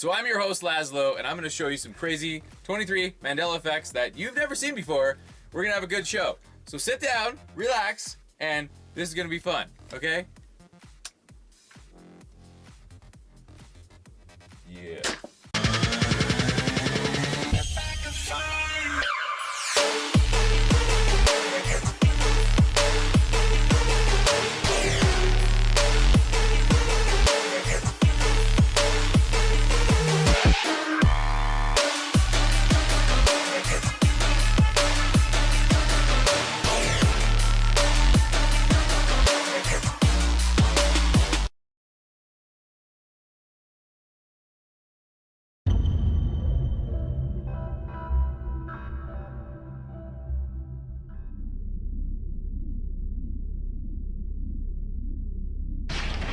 So I'm your host, Lazlow, and I'm going to show you some crazy 23 Mandela effects that you've never seen before. We're going to have a good show. So sit down, relax, and this is going to be fun, okay? Yeah.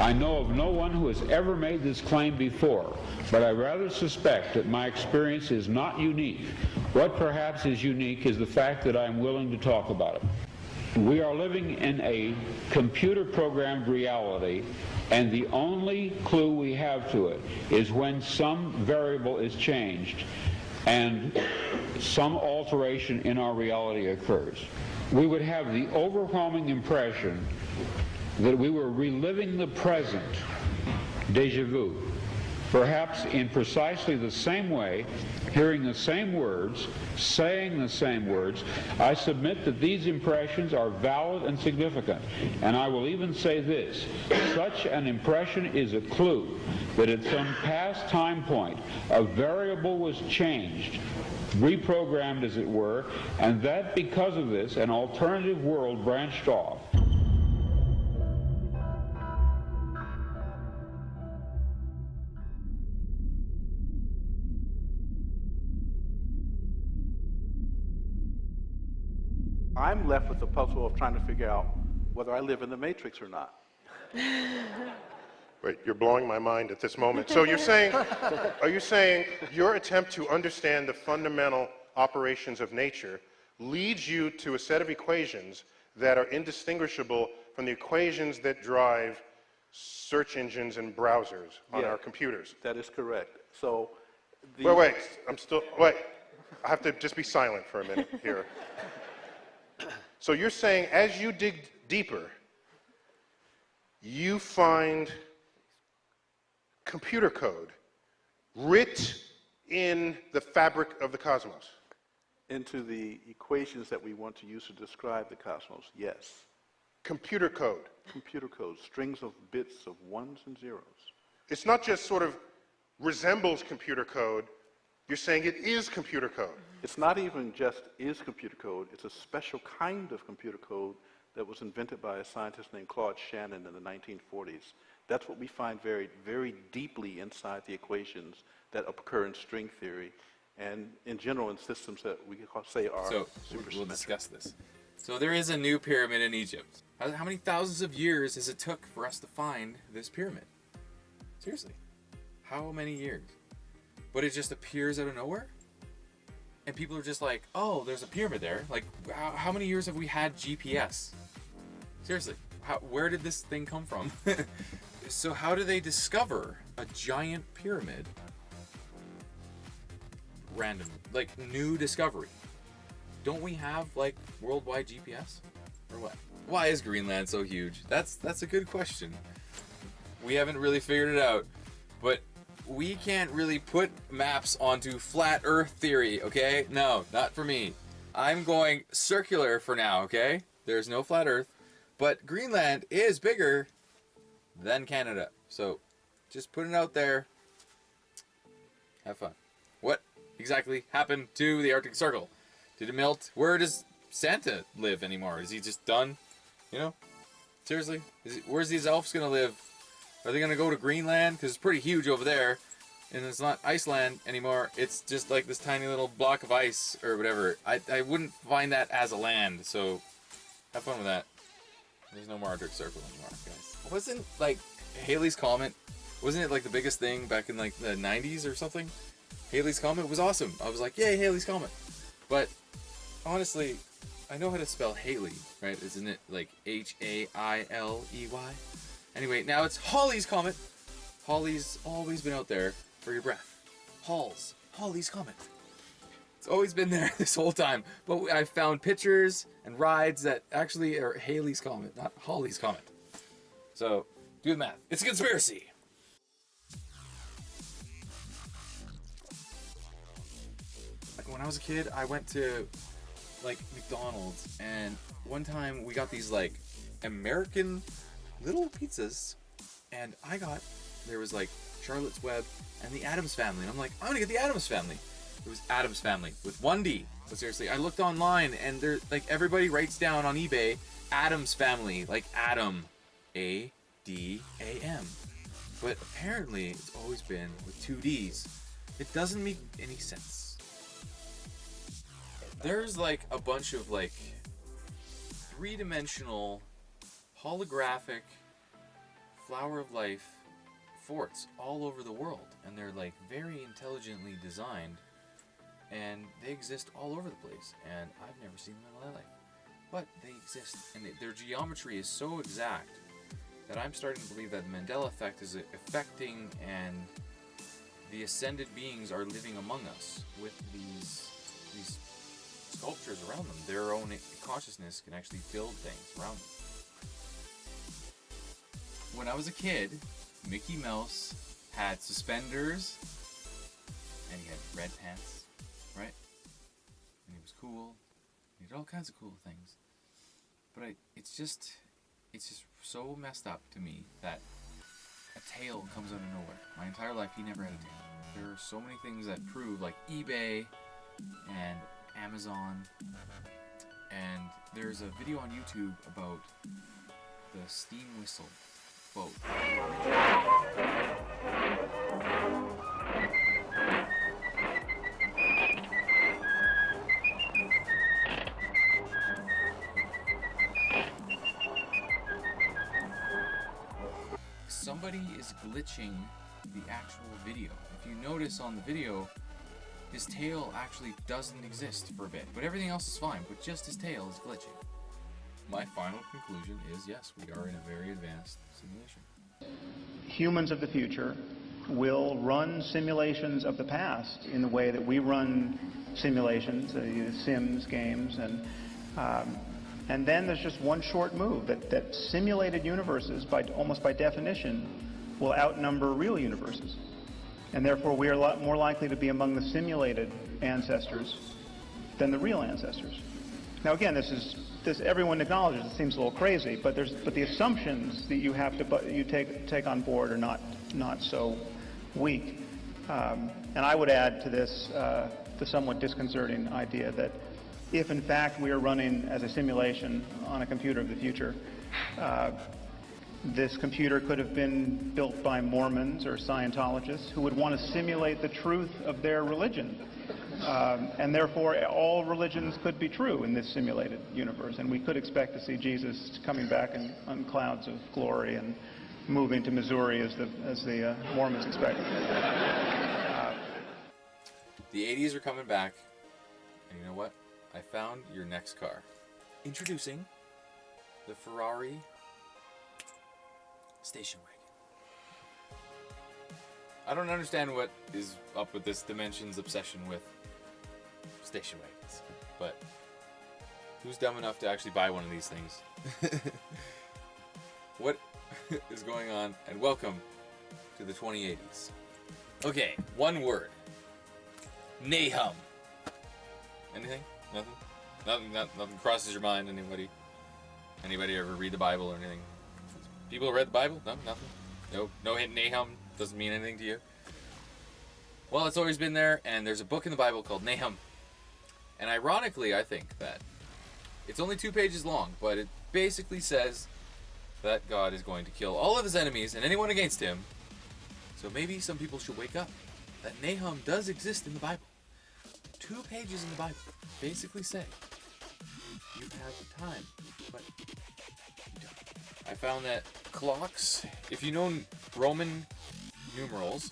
I know of no one who has ever made this claim before, but I rather suspect that my experience is not unique. What perhaps is unique is the fact that I am willing to talk about it. We are living in a computer-programmed reality, and the only clue we have to it is when some variable is changed and some alteration in our reality occurs. We would have the overwhelming impression that we were reliving the present, déjà vu, perhaps in precisely the same way, hearing the same words, saying the same words. I submit that these impressions are valid and significant, and I will even say this: such an impression is a clue that at some past time point a variable was changed, reprogrammed as it were, and that because of this an alternative world branched off. I'm left with the puzzle of trying to figure out whether I live in the Matrix or not. Wait, you're blowing my mind at this moment. So you're saying, are you saying your attempt to understand the fundamental operations of nature leads you to a set of equations that are indistinguishable from the equations that drive search engines and browsers on our computers? That is correct. So Wait, wait. I have to just be silent for a minute here. So you're saying as you dig deeper, you find computer code writ in the fabric of the cosmos? into the equations that we want to use to describe the cosmos, yes. Computer code. Computer code, strings of bits of ones and zeros. It's not just sort of resembles computer code, you're saying it is computer code. It's not even just is computer code, it's a special kind of computer code that was invented by a scientist named Claude Shannon in the 1940s. That's what we find very, very deeply inside the equations that occur in string theory and in general in systems that we say are supersymmetric. We'll discuss this. So there is a new pyramid in Egypt. How many thousands of years has it took for us to find this pyramid? Seriously, how many years? But it just appears out of nowhere? And people are just like, oh, there's a pyramid there. Like, how many years have we had GPS? Seriously, where did this thing come from? So how do they discover a giant pyramid randomly? Like, new discovery. Don't we have, like, worldwide GPS? Or what? Why is Greenland so huge? That's a good question. We haven't really figured it out. But we can't really put maps onto flat Earth theory, okay? No, not for me. I'm going circular for now, okay? There's no flat Earth. But Greenland is bigger than Canada. So just put it out there. Have fun. What exactly happened to the Arctic Circle? Did it melt? Where does Santa live anymore? Is he just done? You know? Seriously? Where's these elves gonna live? Are they gonna go to Greenland? Because it's pretty huge over there. And it's not Iceland anymore. It's just like this tiny little block of ice or whatever. I wouldn't find that as a land. So have fun with that. There's no more Arctic Circle anymore, guys. Wasn't like Halleys Comet, wasn't it like the biggest thing back in like the 90s or something? Halleys Comet was awesome. I was like, yay, Halleys Comet. But honestly, I know how to spell Haley, right? Isn't it like H-A-I-L-E-Y? Anyway, now it's Halley's Comet. Halley's always been out there for your breath. Halleys Comet. It's always been there this whole time, but I found pictures and rides that actually are Halleys Comet, not Halleys Comet. So, do the math. It's a conspiracy. Like when I was a kid, I went to like McDonald's, and one time we got these like American little pizzas, and there was like Charlotte's Web and the Addams Family, and I'm like, I'm gonna get the Addams Family. It was Addams Family with 1D. But seriously, I looked online, and there, like, everybody writes down on eBay Addams Family, like Adam, A-D-A-M. But apparently, it's always been with 2 Ds. It doesn't make any sense. There's like a bunch of like 3-dimensional holographic flower of life forts all over the world, and they're like very intelligently designed, and they exist all over the place, and I've never seen them in my life, but they exist, and their geometry is so exact that I'm starting to believe that the Mandela effect is affecting, and the ascended beings are living among us with these sculptures around them. Their own consciousness can actually build things around them. When I was a kid, Mickey Mouse had suspenders, and he had red pants, right? And he was cool. He did all kinds of cool things. But it's just so messed up to me that a tail comes out of nowhere. My entire life, he never had a tail. There are so many things that prove, like eBay and Amazon, and there's a video on YouTube about the steam whistle boat. Somebody is glitching the actual video. If you notice on the video, his tail actually doesn't exist for a bit, but everything else is fine, but just his tail is glitching. My final conclusion is yes, we are in a very advanced simulation. Humans of the future will run simulations of the past in the way that we run simulations, the Sims games, and then there's just one short move, that simulated universes, almost by definition, will outnumber real universes. And therefore we are a lot more likely to be among the simulated ancestors than the real ancestors. Now again, this everyone acknowledges it seems a little crazy, but the assumptions that you have to take on board are not so weak. And I would add to this the somewhat disconcerting idea that if in fact we are running as a simulation on a computer of the future, this computer could have been built by Mormons or Scientologists who would want to simulate the truth of their religion. And therefore, all religions could be true in this simulated universe, and we could expect to see Jesus coming back on clouds of glory and moving to Missouri as the Mormons expect. The 80s are coming back, and you know what? I found your next car. Introducing the Ferrari Station Wagon. I don't understand what is up with this Dimensions obsession with station wagons, but who's dumb enough to actually buy one of these things? What is going on? And welcome to the 2080s. Okay, one word. Nahum. Anything? Nothing? Nothing crosses your mind? Anybody ever read the Bible or anything? People who read the Bible? No, nothing? No hint Nahum doesn't mean anything to you? Well, it's always been there, and there's a book in the Bible called Nahum. And ironically, I think that it's only 2 pages long, but it basically says that God is going to kill all of his enemies and anyone against him. So maybe some people should wake up that Nahum does exist in the Bible. 2 pages in the Bible basically say you have time, but you don't. I found that clocks, if you know Roman numerals,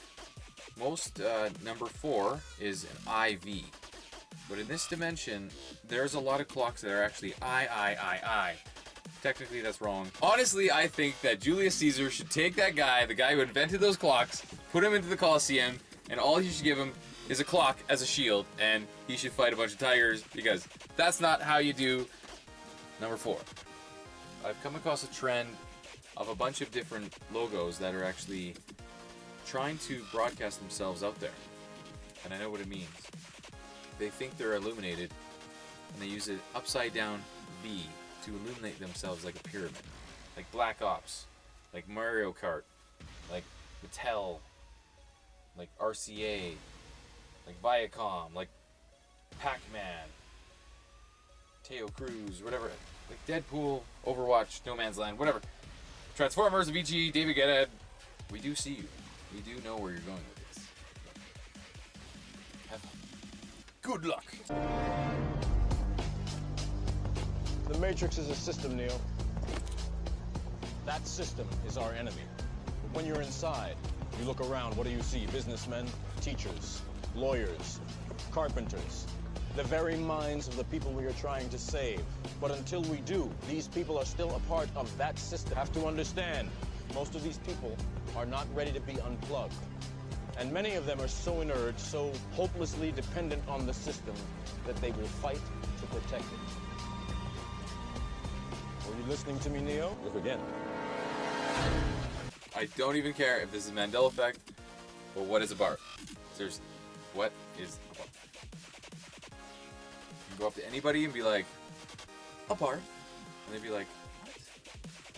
most number 4 is an IV. But in this dimension, there's a lot of clocks that are actually I. Technically, that's wrong. Honestly, I think that Julius Caesar should take that guy, the guy who invented those clocks, put him into the Colosseum, and all you should give him is a clock as a shield, and he should fight a bunch of tigers, because that's not how you do number 4. I've come across a trend of a bunch of different logos that are actually trying to broadcast themselves out there. And I know what it means. They think they're illuminated, and they use an upside down V to illuminate themselves like a pyramid. Like Black Ops, like Mario Kart, like MATTEL, like RCA, like Viacom, like Pac-Man, Teo Cruz, whatever. Like Deadpool, Overwatch, No Man's Land, whatever. Transformers, VG, David Guetta. We do see you. We do know where you're going with this. Have fun. Good luck. The Matrix is a system, Neo. That system is our enemy. But when you're inside, you look around, what do you see? Businessmen, teachers, lawyers, carpenters, the very minds of the people we are trying to save. But until we do, these people are still a part of that system. Have to understand, most of these people are not ready to be unplugged. And many of them are so inert, so hopelessly dependent on the system, that they will fight to protect it. Are you listening to me, Neo? Look again. I don't even care if this is Mandela effect, but what is ABARTH? Seriously, what is ABARTH? You can go up to anybody and be like, ABARTH, and they'd be like,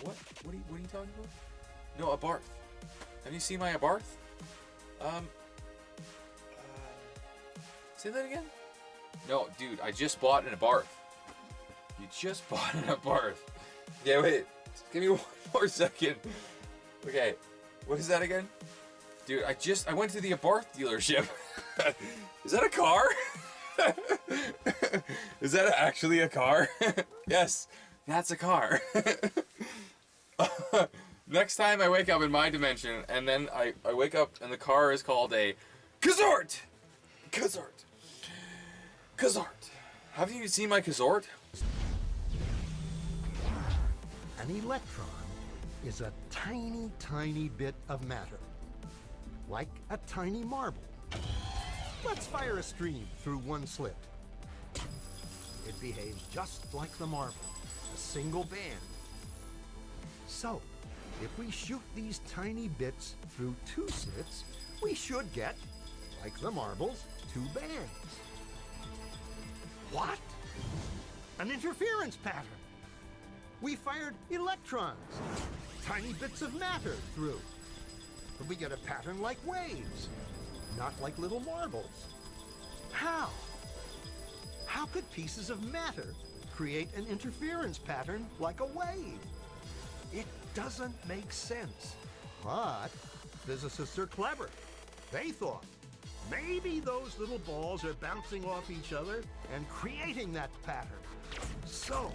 what? What are you talking about? No, ABARTH. Have you seen my ABARTH? Say that again? No, dude, I just bought an ABARTH. You just bought an ABARTH. Yeah, wait. Give me one more second. Okay, what is that again? Dude, I went to the ABARTH dealership. Is that a car? Is that actually a car? Yes, that's a car. Next time I wake up in my dimension, and then I wake up and the car is called a Kazort! Kazort. Kazort. Haven't you seen my Kazort? An electron is a tiny, tiny bit of matter, like a tiny marble. Let's fire a stream through one slit. It behaves just like the marble, a single band. So, if we shoot these tiny bits through 2 slits, we should get, like the marbles, 2 bands. What? An interference pattern. We fired electrons, tiny bits of matter through. But we get a pattern like waves, not like little marbles. How? How could pieces of matter create an interference pattern like a wave? It doesn't make sense. But physicists are clever. They thought, maybe those little balls are bouncing off each other and creating that pattern. So,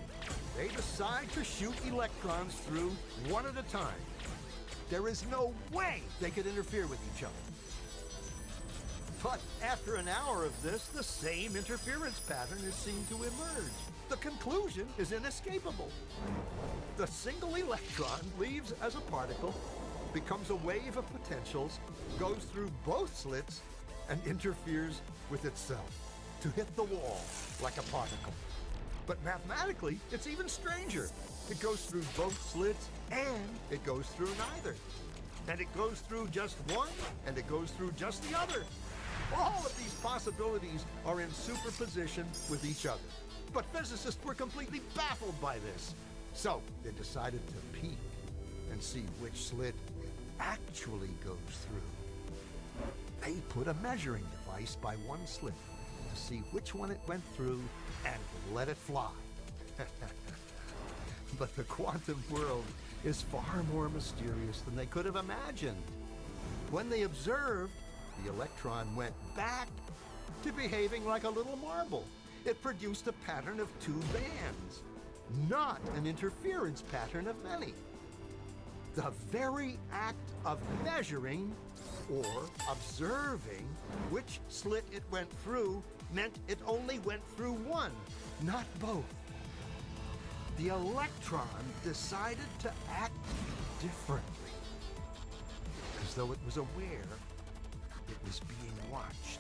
they decide to shoot electrons through one at a time. There is no way they could interfere with each other. But after an hour of this, the same interference pattern is seen to emerge. The conclusion is inescapable. The single electron leaves as a particle, becomes a wave of potentials, goes through both slits, and interferes with itself to hit the wall like a particle. But mathematically, it's even stranger. It goes through both slits, and it goes through neither. And it goes through just one, and it goes through just the other. All of these possibilities are in superposition with each other. But physicists were completely baffled by this. So they decided to peek and see which slit it actually goes through. They put a measuring device by one slit to see which one it went through and let it fly. But the quantum world is far more mysterious than they could have imagined. When they observed, the electron went back to behaving like a little marble. It produced a pattern of 2 bands, not an interference pattern of many. The very act of measuring or observing which slit it went through meant it only went through one, not both. The electron decided to act differently, as though it was aware it was being watched.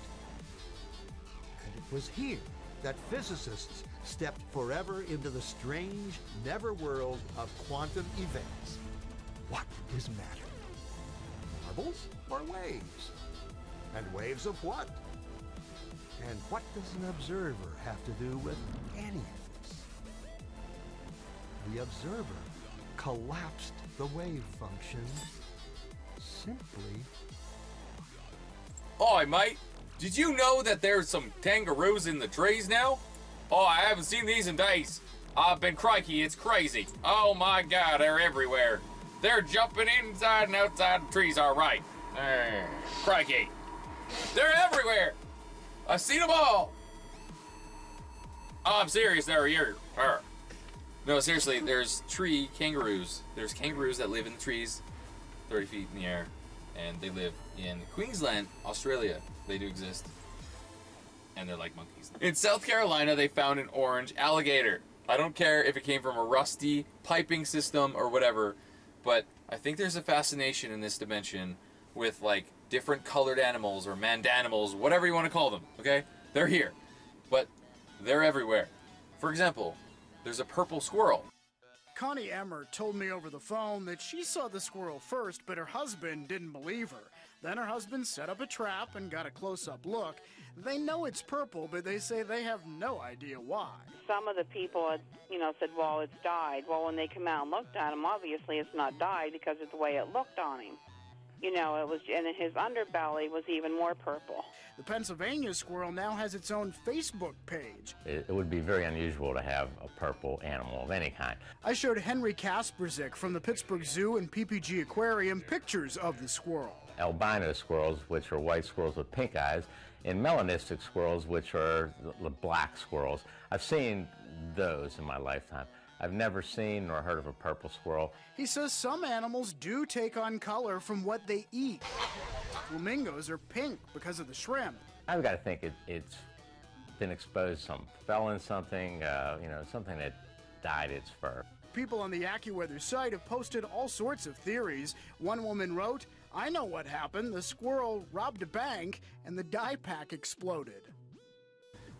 And it was here that physicists stepped forever into the strange netherworld of quantum events. What is matter? Marbles or waves? And waves of what? And what does an observer have to do with any of this? The observer collapsed the wave function simply. Oi, mate, did you know that there's some kangaroos in the trees now? Oh, I haven't seen these in days. I've been crikey, it's crazy. Oh my God, they're everywhere. They're jumping inside and outside the trees, all right. Crikey. They're everywhere. I've seen them all. Oh, I'm serious, they're here. No, seriously, there's tree kangaroos. There's kangaroos that live in the trees, 30 feet in the air, and they live in Queensland, Australia. They do exist. And they're like monkeys. In South Carolina, they found an orange alligator. I don't care if it came from a rusty piping system or whatever, but I think there's a fascination in this dimension with like different colored animals or mandanimals, whatever you want to call them, okay? They're here, but they're everywhere. For example, there's a purple squirrel. Connie Emmer told me over the phone that she saw the squirrel first, but her husband didn't believe her. Then her husband set up a trap and got a close-up look. They know it's purple, but they say they have no idea why. Some of the people had, said, well, it's dyed. Well, when they come out and looked at him, obviously it's not dyed because of the way it looked on him. It was, and his underbelly was even more purple. The Pennsylvania squirrel now has its own Facebook page. It would be very unusual to have a purple animal of any kind. I showed Henry Kasperzik from the Pittsburgh Zoo and PPG Aquarium pictures of the squirrel. Albino squirrels, which are white squirrels with pink eyes, and melanistic squirrels, which are the black squirrels. I've seen those in my lifetime. I've never seen nor heard of a purple squirrel. He says some animals do take on color from what they eat. Flamingos are pink because of the shrimp. I've got to think it's been exposed, some fell in something, something that dyed its fur. People on the AccuWeather site have posted all sorts of theories. One woman wrote, "I know what happened. The squirrel robbed a bank and the dye pack exploded."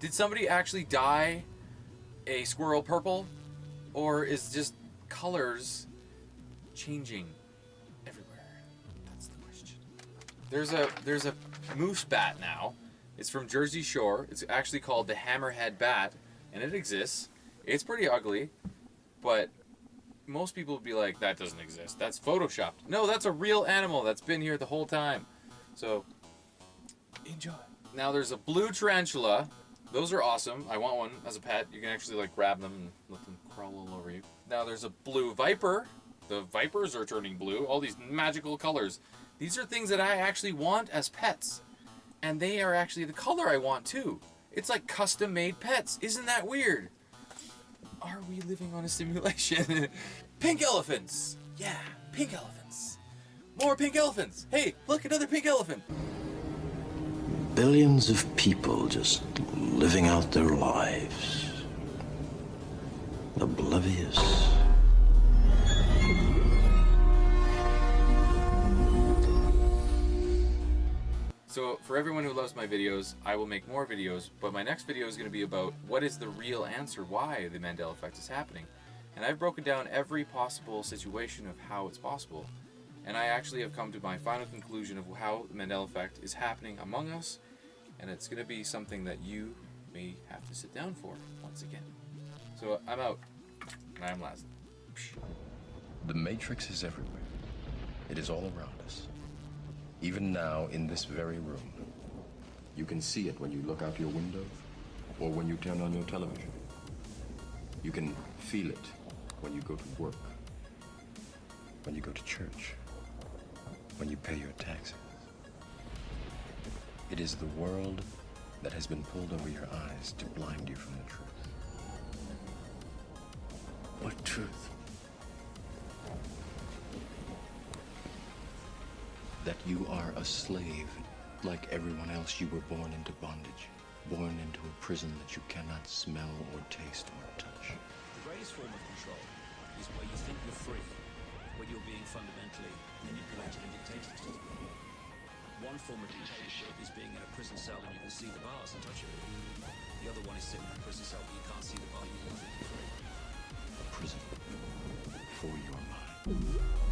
Did somebody actually dye a squirrel purple? Or is just colors changing everywhere? That's the question. There's a moose bat now. It's from Jersey Shore. It's actually called the hammerhead bat, and it exists. It's pretty ugly, but most people would be like, that doesn't exist. That's photoshopped. No, that's a real animal that's been here the whole time. So, enjoy. Now there's a blue tarantula. Those are awesome. I want one as a pet. You can actually like grab them and let them crawl all over you. Now there's a blue viper. The vipers are turning blue. All these magical colors. These are things that I actually want as pets. And they are actually the color I want too. It's like custom made pets. Isn't that weird? Are we living on a simulation? Pink elephants. Yeah, pink elephants. More pink elephants. Hey, look, another pink elephant. Billions of people just living out their lives, oblivious. So for everyone who loves my videos, I will make more videos, but my next video is going to be about what is the real answer why the Mandela effect is happening. And I've broken down every possible situation of how it's possible. And I actually have come to my final conclusion of how the Mandela effect is happening among us, and it's going to be something that you may have to sit down for once again. So I'm out, and I'm Lazlow. The Matrix is everywhere. It is all around us. Even now, in this very room. You can see it when you look out your window, or when you turn on your television. You can feel it when you go to work, when you go to church, when you pay your taxes. It is the world that has been pulled over your eyes to blind you from the truth. What truth? That you are a slave. Like everyone else, you were born into bondage. Born into a prison that you cannot smell or taste or touch. The greatest form of control is where you think you're free, when you're being fundamentally manipulated and dictated to. One form of dictatorship is being in a prison cell and you can see the bars and touch it. The other one is sitting in a prison cell but you can't see the bar, you can think you're free. A prison for your mind.